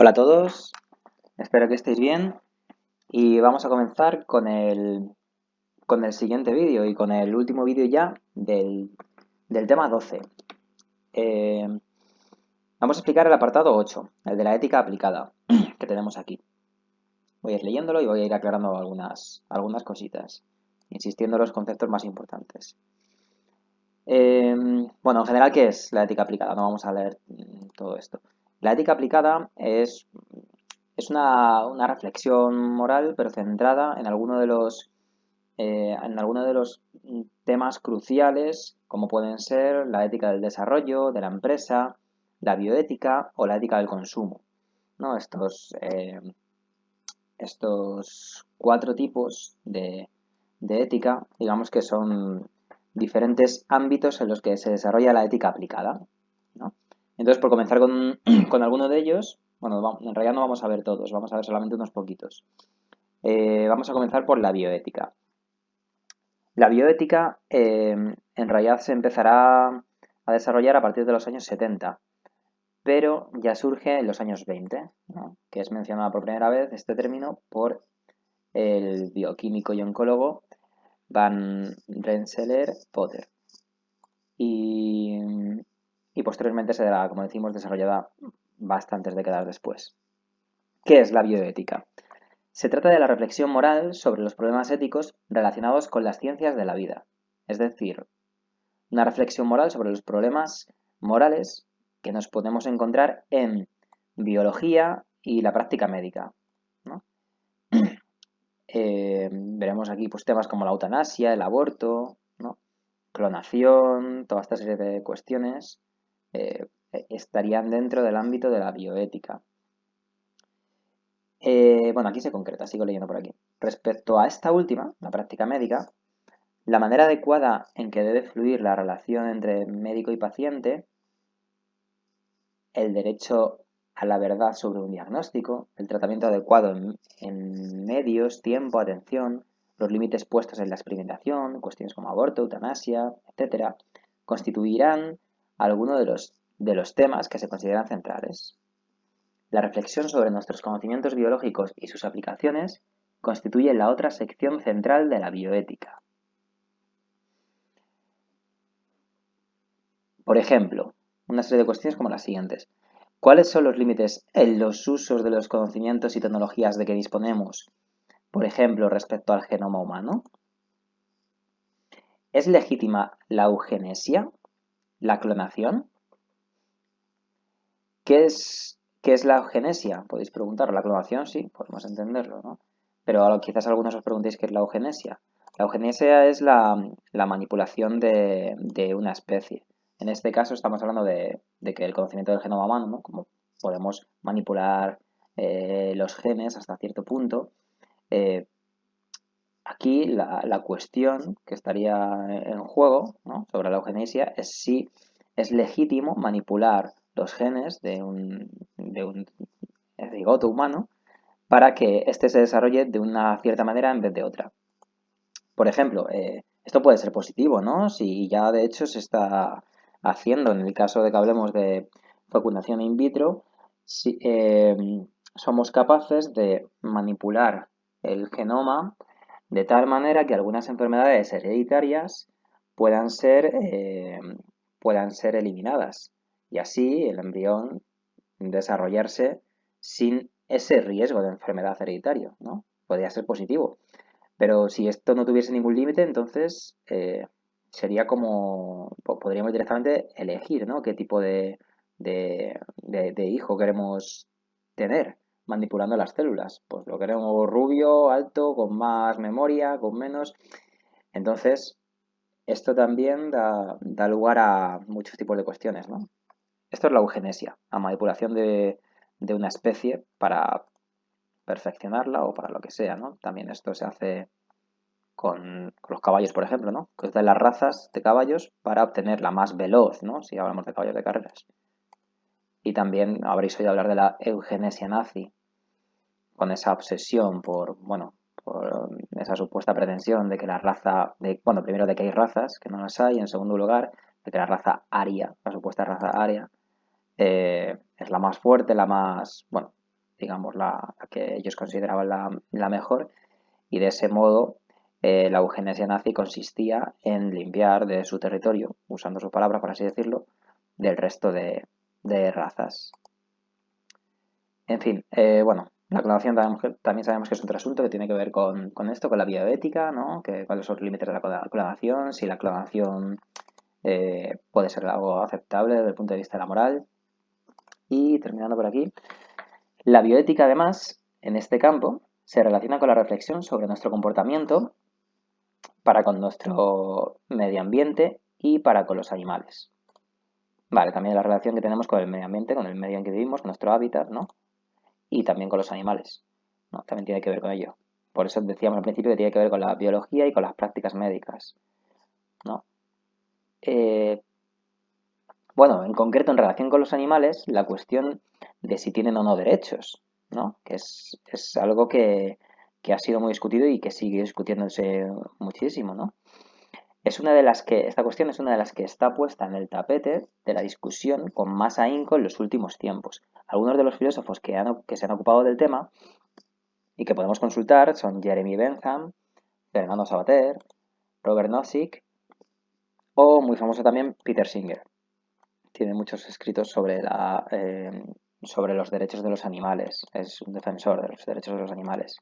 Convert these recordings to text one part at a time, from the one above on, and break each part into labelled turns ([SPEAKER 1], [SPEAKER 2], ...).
[SPEAKER 1] Hola a todos, espero que estéis bien y vamos a comenzar con el siguiente vídeo y con el último vídeo ya del tema 12. Eh, Vamos a explicar el apartado 8, el de la ética aplicada, que tenemos aquí. Voy a ir leyéndolo y voy a ir aclarando algunas cositas, insistiendo en los conceptos más importantes. Bueno, en general, ¿qué es la ética aplicada? No vamos a leer todo esto. La ética aplicada es una reflexión moral, pero centrada en alguno de los temas cruciales, como pueden ser la ética del desarrollo, de la empresa, la bioética o la ética del consumo, ¿no? Estos cuatro tipos de ética, digamos que son diferentes ámbitos en los que se desarrolla la ética aplicada, ¿no? Entonces, por comenzar con alguno de ellos, bueno, en realidad no vamos a ver todos, vamos a ver solamente unos poquitos. Vamos a comenzar por la bioética. La bioética en realidad se empezará a desarrollar a partir de los años 70, pero ya surge en los años 20, ¿no? Que es mencionado por primera vez este término por el bioquímico y oncólogo Van Rensselaer-Potter. Y, y posteriormente será, como decimos, desarrollada bastantes décadas después. ¿Qué es la bioética? Se trata de la reflexión moral sobre los problemas éticos relacionados con las ciencias de la vida, es decir, una reflexión moral sobre los problemas morales que nos podemos encontrar en biología y la práctica médica, ¿no? Veremos aquí pues, temas como la eutanasia, el aborto, ¿no? Clonación, toda esta serie de cuestiones estarían dentro del ámbito de la bioética. Bueno, aquí se concreta, sigo leyendo por aquí. Respecto a esta última, la práctica médica, la manera adecuada en que debe fluir la relación entre médico y paciente, el derecho a la verdad sobre un diagnóstico, el tratamiento adecuado en medios, tiempo, atención, los límites puestos en la experimentación, cuestiones como aborto, eutanasia, etcétera, constituirán algunos de los temas que se consideran centrales. La reflexión sobre nuestros conocimientos biológicos y sus aplicaciones constituye la otra sección central de la bioética. Por ejemplo, una serie de cuestiones como las siguientes. ¿Cuáles son los límites en los usos de los conocimientos y tecnologías de que disponemos, por ejemplo, respecto al genoma humano? ¿Es legítima la eugenesia, la clonación? ¿Qué es la eugenesia? Podéis preguntar. La clonación, sí, podemos entenderlo, ¿no? Pero quizás algunos os preguntéis qué es la eugenesia. La eugenesia es la manipulación de una especie. En este caso estamos hablando de que el conocimiento del genoma humano, ¿no? Como podemos manipular los genes hasta cierto punto. Aquí la cuestión que estaría en juego, ¿no? Sobre la eugenesia es si es legítimo manipular los genes de un cigoto humano para que éste se desarrolle de una cierta manera en vez de otra. Por ejemplo, esto puede ser positivo, ¿no? Si ya de hecho se está haciendo, en el caso de que hablemos de fecundación in vitro, si somos capaces de manipular el genoma de tal manera que algunas enfermedades hereditarias puedan ser, eh, puedan ser eliminadas y así el embrión desarrollarse sin ese riesgo de enfermedad hereditario, ¿no? Podría ser positivo. Pero si esto no tuviese ningún límite, entonces sería como, podríamos directamente elegir, ¿no? Qué tipo de hijo queremos tener manipulando las células. Pues lo queremos rubio, alto, con más memoria, con menos. Entonces, esto también da lugar a muchos tipos de cuestiones, ¿no? Esto es la eugenesia, la manipulación de una especie para perfeccionarla o para lo que sea, ¿no? También esto se hace con los caballos, por ejemplo, ¿no? Que es de las razas de caballos para obtener la más veloz, ¿no? Si hablamos de caballos de carreras. Y también habréis oído hablar de la eugenesia nazi, con esa obsesión por esa supuesta pretensión de que la raza, bueno, primero de que hay razas, que no las hay, en segundo lugar, de que la raza aria, la supuesta raza aria, es la más fuerte, la más, bueno, digamos, la que ellos consideraban la mejor, y de ese modo la eugenesia nazi consistía en limpiar de su territorio, usando su palabra, por así decirlo, del resto de razas. En fin, bueno, la clonación también sabemos que es otro asunto que tiene que ver con esto, con la bioética, ¿no? Cuáles son los límites de la clonación, si la clonación puede ser algo aceptable desde el punto de vista de la moral. Y terminando por aquí, la bioética además, en este campo, se relaciona con la reflexión sobre nuestro comportamiento para con nuestro medio ambiente y para con los animales. Vale, también la relación que tenemos con el medio ambiente, con el medio en que vivimos, con nuestro hábitat, ¿no? Y también con los animales, ¿no? También tiene que ver con ello. Por eso decíamos al principio que tiene que ver con la biología y con las prácticas médicas, ¿no? Eh, bueno, en concreto en relación con los animales, la cuestión de si tienen o no derechos, ¿no? Que es algo que ha sido muy discutido y que sigue discutiéndose muchísimo, ¿no? Esta cuestión es una de las que está puesta en el tapete de la discusión con más ahínco en los últimos tiempos. Algunos de los filósofos que se han ocupado del tema y que podemos consultar son Jeremy Bentham, Fernando Savater, Robert Nozick o muy famoso también Peter Singer. Tiene muchos escritos sobre los derechos de los animales. Es un defensor de los derechos de los animales.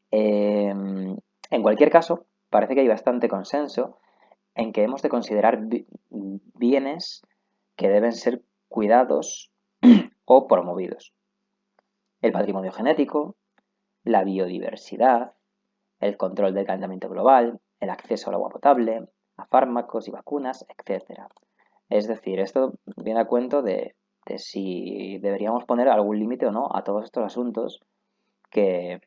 [SPEAKER 1] En cualquier caso, parece que hay bastante consenso en que hemos de considerar bienes que deben ser cuidados o promovidos. El patrimonio genético, la biodiversidad, el control del calentamiento global, el acceso al agua potable, a fármacos y vacunas, etc. Es decir, esto viene a cuento de si deberíamos poner algún límite o no a todos estos asuntos que,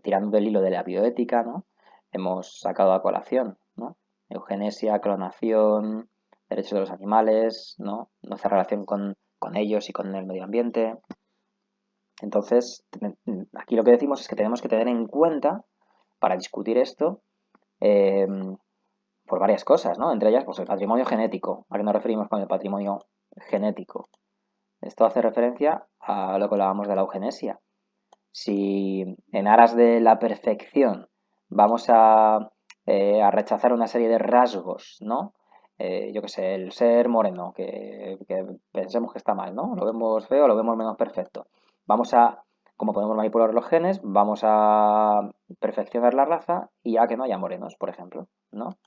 [SPEAKER 1] tirando del hilo de la bioética, ¿no? Hemos sacado a colación, ¿no? Eugenesia, clonación, derechos de los animales, ¿no? Nuestra relación con ellos y con el medio ambiente. Entonces, aquí lo que decimos es que tenemos que tener en cuenta, para discutir esto, eh, por varias cosas, ¿no? Entre ellas, pues el patrimonio genético. ¿A qué nos referimos con el patrimonio genético? Esto hace referencia a lo que hablábamos de la eugenesia. Si en aras de la perfección vamos a rechazar una serie de rasgos, ¿no? Yo qué sé, el ser moreno, que pensemos que está mal, ¿no? Lo vemos feo, lo vemos menos perfecto. Vamos a, como podemos manipular los genes, vamos a perfeccionar la raza y ya que no haya morenos, por ejemplo, ¿no?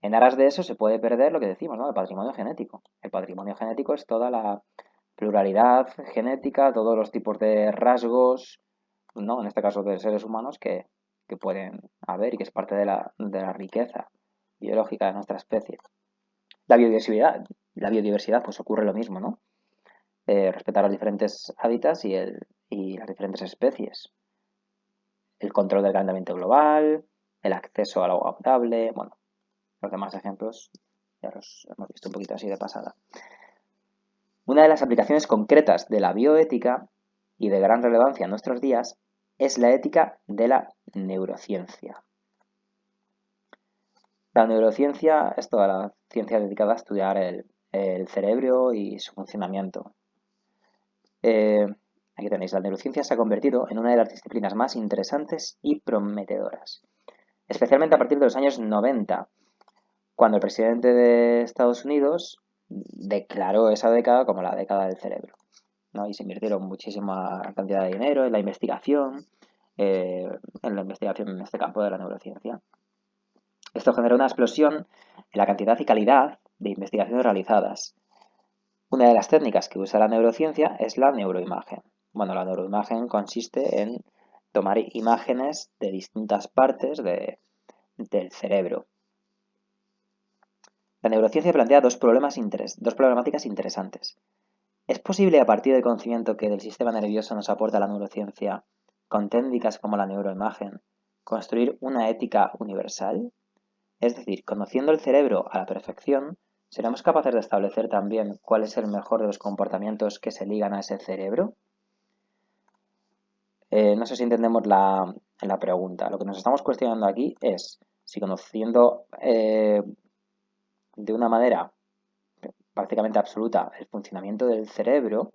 [SPEAKER 1] En aras de eso se puede perder lo que decimos, ¿no? El patrimonio genético. El patrimonio genético es toda la pluralidad genética, todos los tipos de rasgos, ¿no? En este caso de seres humanos que pueden haber y que es parte de la riqueza biológica de nuestra especie. La biodiversidad, pues ocurre lo mismo, ¿no? Respetar los diferentes hábitats y las diferentes especies. El control del calentamiento global, el acceso al agua potable, bueno, los demás ejemplos ya los hemos visto un poquito así de pasada. Una de las aplicaciones concretas de la bioética y de gran relevancia en nuestros días es la ética de la neurociencia. La neurociencia es toda la ciencia dedicada a estudiar el cerebro y su funcionamiento. Aquí tenéis, la neurociencia se ha convertido en una de las disciplinas más interesantes y prometedoras, especialmente a partir de los años 90, cuando el presidente de Estados Unidos declaró esa década como la década del cerebro, ¿no? Y se invirtieron muchísima cantidad de dinero en la investigación en este campo de la neurociencia. Esto generó una explosión en la cantidad y calidad de investigaciones realizadas. Una de las técnicas que usa la neurociencia es la neuroimagen. Bueno, la neuroimagen consiste en tomar imágenes de distintas partes del cerebro. La neurociencia plantea dos problemáticas interesantes. ¿Es posible, a partir del conocimiento que del sistema nervioso nos aporta la neurociencia, con técnicas como la neuroimagen, construir una ética universal? Es decir, conociendo el cerebro a la perfección, ¿seremos capaces de establecer también cuál es el mejor de los comportamientos que se ligan a ese cerebro? No sé si entendemos la pregunta. Lo que nos estamos cuestionando aquí es si conociendo de una manera prácticamente absoluta el funcionamiento del cerebro,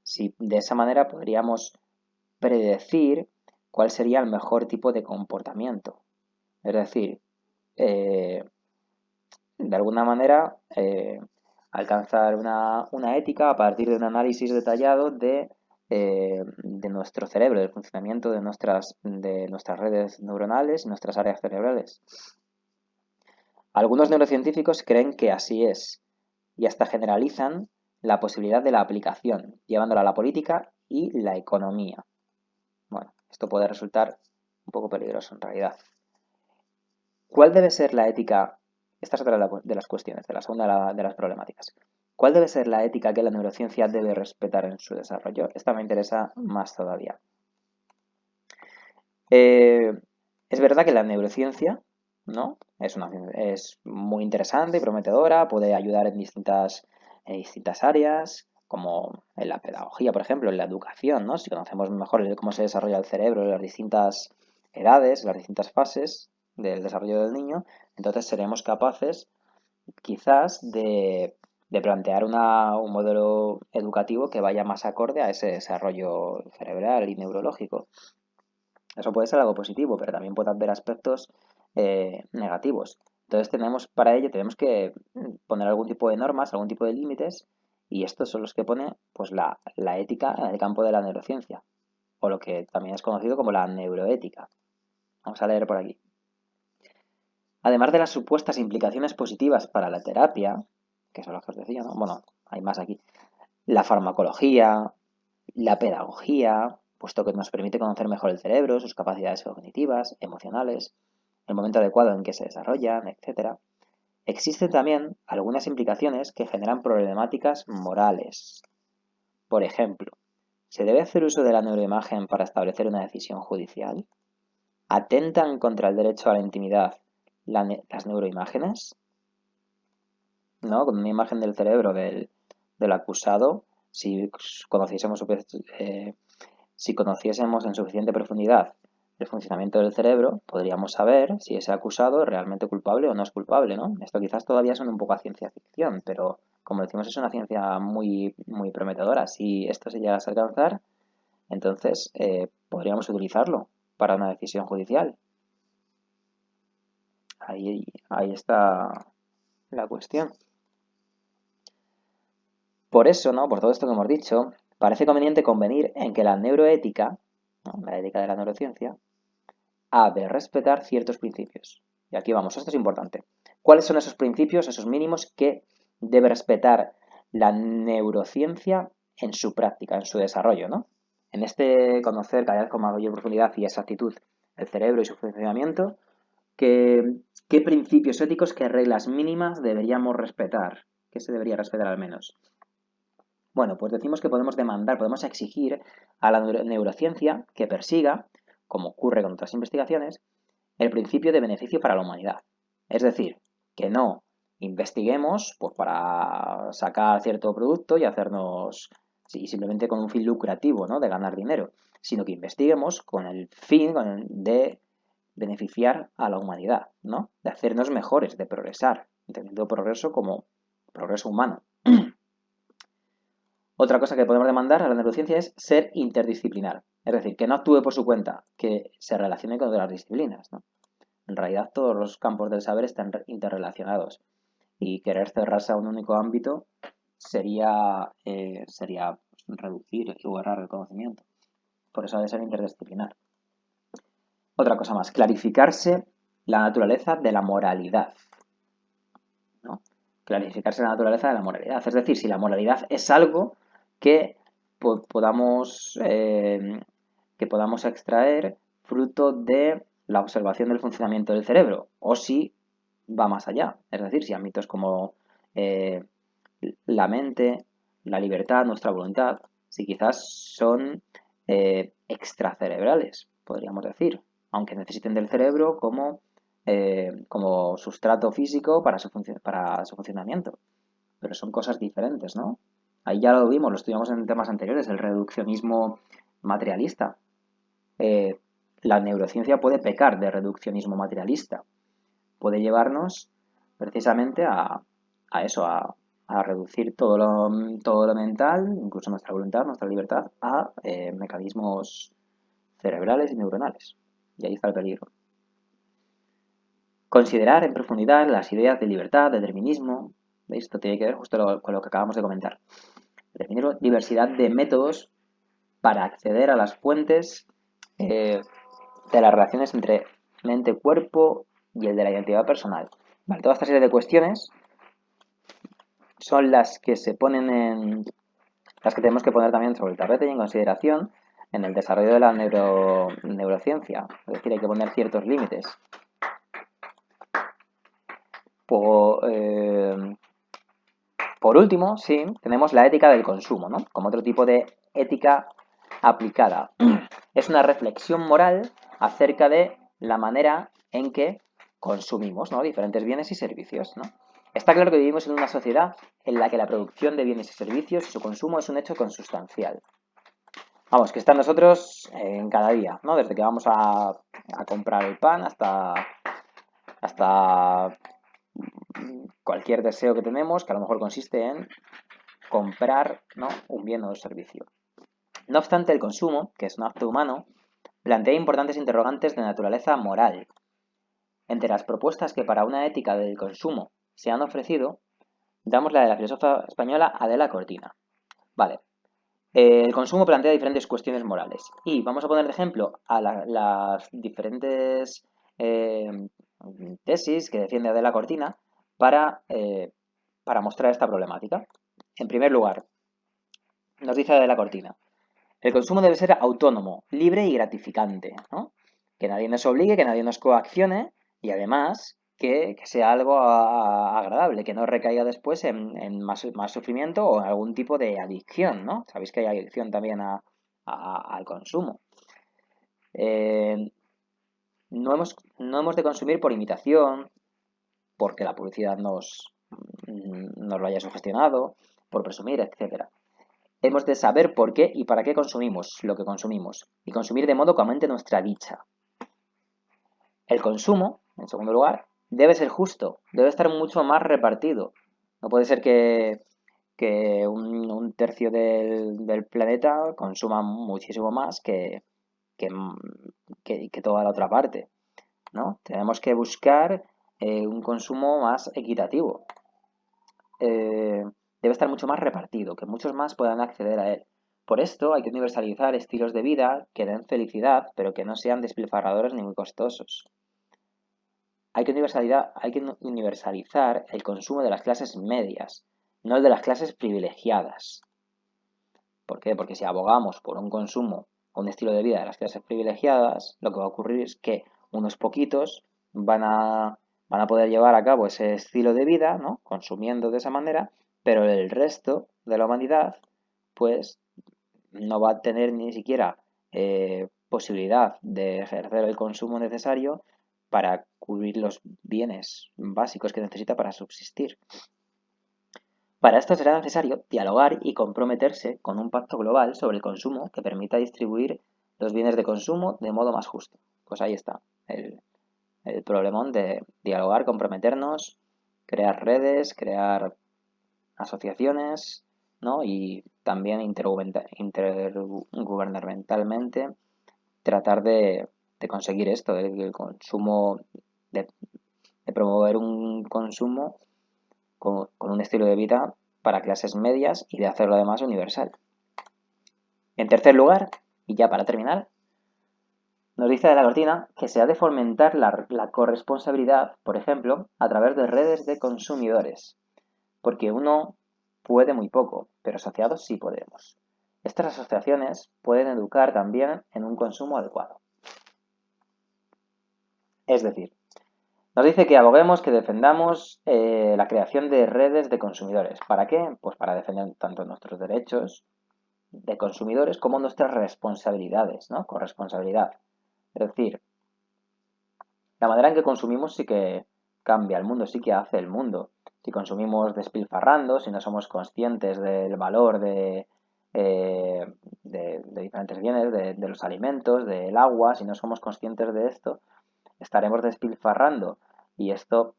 [SPEAKER 1] Si de esa manera podríamos predecir cuál sería el mejor tipo de comportamiento. Es decir, de alguna manera alcanzar una ética a partir de un análisis detallado de nuestro cerebro, del funcionamiento de nuestras redes neuronales y nuestras áreas cerebrales. Algunos neurocientíficos creen que así es y hasta generalizan la posibilidad de la aplicación, llevándola a la política y la economía. Bueno, esto puede resultar un poco peligroso en realidad. ¿Cuál debe ser la ética? Esta es otra de las cuestiones, de la segunda de las problemáticas. ¿Cuál debe ser la ética que la neurociencia debe respetar en su desarrollo? Esta me interesa más todavía. Es verdad que la neurociencia, ¿no? Es muy interesante y prometedora, puede ayudar en distintas áreas, como en la pedagogía, por ejemplo, en la educación, ¿no? Si conocemos mejor cómo se desarrolla el cerebro en las distintas edades, las distintas fases del desarrollo del niño, entonces seremos capaces quizás de plantear un modelo educativo que vaya más acorde a ese desarrollo cerebral y neurológico. Eso puede ser algo positivo, pero también puede haber aspectos negativos. Entonces para ello tenemos que poner algún tipo de normas, algún tipo de límites, y estos son los que pone pues la ética en el campo de la neurociencia, o lo que también es conocido como la neuroética. Vamos a leer por aquí. Además de las supuestas implicaciones positivas para la terapia, que son las que os decía, ¿no? Bueno, hay más aquí. La farmacología, la pedagogía, puesto que nos permite conocer mejor el cerebro, sus capacidades cognitivas, emocionales, el momento adecuado en que se desarrollan, etc. Existen también algunas implicaciones que generan problemáticas morales. Por ejemplo, ¿se debe hacer uso de la neuroimagen para establecer una decisión judicial? ¿Atentan contra el derecho a la intimidad las neuroimágenes? ¿No? Con una imagen del cerebro del acusado, si conociésemos, si conociésemos en suficiente profundidad el funcionamiento del cerebro, podríamos saber si ese acusado es realmente culpable o no es culpable, ¿no? Esto quizás todavía suena un poco a ciencia ficción, pero como decimos es una ciencia muy, muy prometedora. Si esto se llegase a alcanzar, entonces podríamos utilizarlo para una decisión judicial. Ahí está la cuestión. Por eso, ¿no? Por todo esto que hemos dicho, parece conveniente convenir en que la neuroética, ¿no? La ética de la neurociencia, ha de respetar ciertos principios. Y aquí vamos, esto es importante. ¿Cuáles son esos principios, esos mínimos que debe respetar la neurociencia en su práctica, en su desarrollo, ¿no? En este conocer cada vez con mayor profundidad y exactitud el cerebro y su funcionamiento, ¿qué principios éticos, qué reglas mínimas deberíamos respetar? ¿Qué se debería respetar al menos? Bueno, pues decimos que podemos demandar, podemos exigir a la neurociencia que persiga, como ocurre con otras investigaciones, el principio de beneficio para la humanidad. Es decir, que no investiguemos pues, para sacar cierto producto y hacernos, sí, simplemente con un fin lucrativo, ¿no? De ganar dinero, sino que investiguemos con el fin de beneficiar a la humanidad, ¿no? De hacernos mejores, de progresar, entendiendo progreso como progreso humano. Otra cosa que podemos demandar a la neurociencia es ser interdisciplinar, es decir, que no actúe por su cuenta, que se relacione con otras disciplinas, ¿no? En realidad todos los campos del saber están interrelacionados y querer cerrarse a un único ámbito sería reducir o errar el conocimiento. Por eso ha de ser interdisciplinar. Otra cosa más, clarificarse la naturaleza de la moralidad, ¿no? Clarificarse la naturaleza de la moralidad. Es decir, si la moralidad es algo que podamos extraer fruto de la observación del funcionamiento del cerebro, o si va más allá. Es decir, si ámbitos como eh, la mente, la libertad, nuestra voluntad, si quizás son extracerebrales, podríamos decir, aunque necesiten del cerebro como sustrato físico para su funcionamiento. Pero son cosas diferentes, ¿no? Ahí ya lo vimos, lo estudiamos en temas anteriores, el reduccionismo materialista. La neurociencia puede pecar de reduccionismo materialista. Puede llevarnos precisamente a eso, a reducir todo lo mental, incluso nuestra voluntad, nuestra libertad, a mecanismos cerebrales y neuronales. Y ahí está el peligro. Considerar en profundidad las ideas de libertad, determinismo. ¿Veis? Esto tiene que ver justo con lo que acabamos de comentar. Definir diversidad de métodos para acceder a las fuentes de las relaciones entre mente-cuerpo y el de la identidad personal. Vale, toda esta serie de cuestiones son las que se ponen en las que tenemos que poner también sobre el tapete y en consideración en el desarrollo de la neurociencia. Es decir, hay que poner ciertos límites. Por último, sí, tenemos la ética del consumo, ¿no? Como otro tipo de ética aplicada. Es una reflexión moral acerca de la manera en que consumimos, ¿no? Diferentes bienes y servicios, ¿no? Está claro que vivimos en una sociedad en la que la producción de bienes y servicios y su consumo es un hecho consustancial. Vamos, que está en nosotros en cada día, ¿no? Desde que vamos a comprar el pan hasta cualquier deseo que tenemos, que a lo mejor consiste en comprar, ¿no? Un bien o un servicio. No obstante, el consumo, que es un acto humano, plantea importantes interrogantes de naturaleza moral. Entre las propuestas que para una ética del consumo se han ofrecido, damos la de la filósofa española Adela Cortina. Vale, el consumo plantea diferentes cuestiones morales y vamos a poner de ejemplo a las diferentes tesis que defiende Adela Cortina para mostrar esta problemática. En primer lugar, nos dice Adela Cortina, el consumo debe ser autónomo, libre y gratificante, ¿no? Que nadie nos obligue, que nadie nos coaccione y además que sea algo agradable, que no recaiga después en más sufrimiento o en algún tipo de adicción, ¿no? Sabéis que hay adicción también al consumo. No hemos de consumir por imitación, porque la publicidad nos lo haya sugestionado, por presumir, etcétera. Hemos de saber por qué y para qué consumimos lo que consumimos y consumir de modo que aumente nuestra dicha. El consumo, en segundo lugar, debe ser justo, debe estar mucho más repartido. No puede ser que un tercio del planeta consuma muchísimo más que toda la otra parte, ¿no? Tenemos que buscar un consumo más equitativo. Debe estar mucho más repartido, que muchos más puedan acceder a él. Por esto hay que universalizar estilos de vida que den felicidad, pero que no sean despilfarradores ni muy costosos. Hay que universalizar el consumo de las clases medias, no el de las clases privilegiadas. ¿Por qué? Porque si abogamos por un consumo o un estilo de vida de las clases privilegiadas, lo que va a ocurrir es que unos poquitos van a poder llevar a cabo ese estilo de vida, ¿no? Consumiendo de esa manera, pero el resto de la humanidad, pues, no va a tener ni siquiera posibilidad de ejercer el consumo necesario para cubrir los bienes básicos que necesita para subsistir. Para esto será necesario dialogar y comprometerse con un pacto global sobre el consumo que permita distribuir los bienes de consumo de modo más justo. Pues ahí está el problemón de dialogar, comprometernos, crear redes, crear asociaciones, ¿no? Y también intergubernamentalmente tratar de conseguir esto, el consumo, de, de promover un consumo con un estilo de vida para clases medias y de hacerlo además universal. En tercer lugar, y ya para terminar, nos dice de la Cortina que se ha de fomentar la corresponsabilidad, por ejemplo, a través de redes de consumidores, porque uno puede muy poco, pero asociados sí podemos. Estas asociaciones pueden educar también en un consumo adecuado. Es decir, nos dice que aboguemos, que defendamos la creación de redes de consumidores. ¿Para qué? Pues para defender tanto nuestros derechos de consumidores como nuestras responsabilidades, ¿no? Corresponsabilidad. Es decir, la manera en que consumimos sí que cambia el mundo, sí que hace el mundo. Si consumimos despilfarrando, si no somos conscientes del valor de diferentes bienes, de los alimentos, del agua, si no somos conscientes de esto, estaremos despilfarrando y esto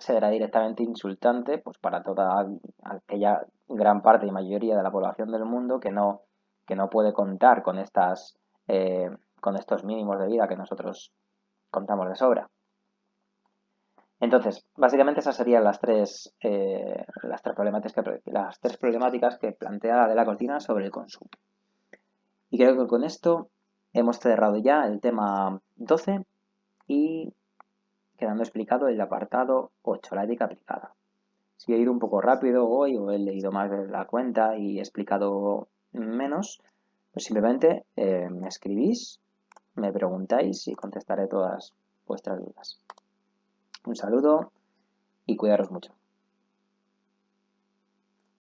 [SPEAKER 1] será directamente insultante pues para toda aquella gran parte y mayoría de la población del mundo que no puede contar con estos mínimos de vida que nosotros contamos de sobra. Entonces, básicamente esas serían las tres problemáticas que plantea de la Cortina sobre el consumo. Y creo que con esto hemos cerrado ya el tema 12 y quedando explicado el apartado 8, la ética aplicada. Si he ido un poco rápido hoy o he leído más de la cuenta y he explicado menos, pues simplemente me escribís, me preguntáis y contestaré todas vuestras dudas. Un saludo y cuidaros mucho.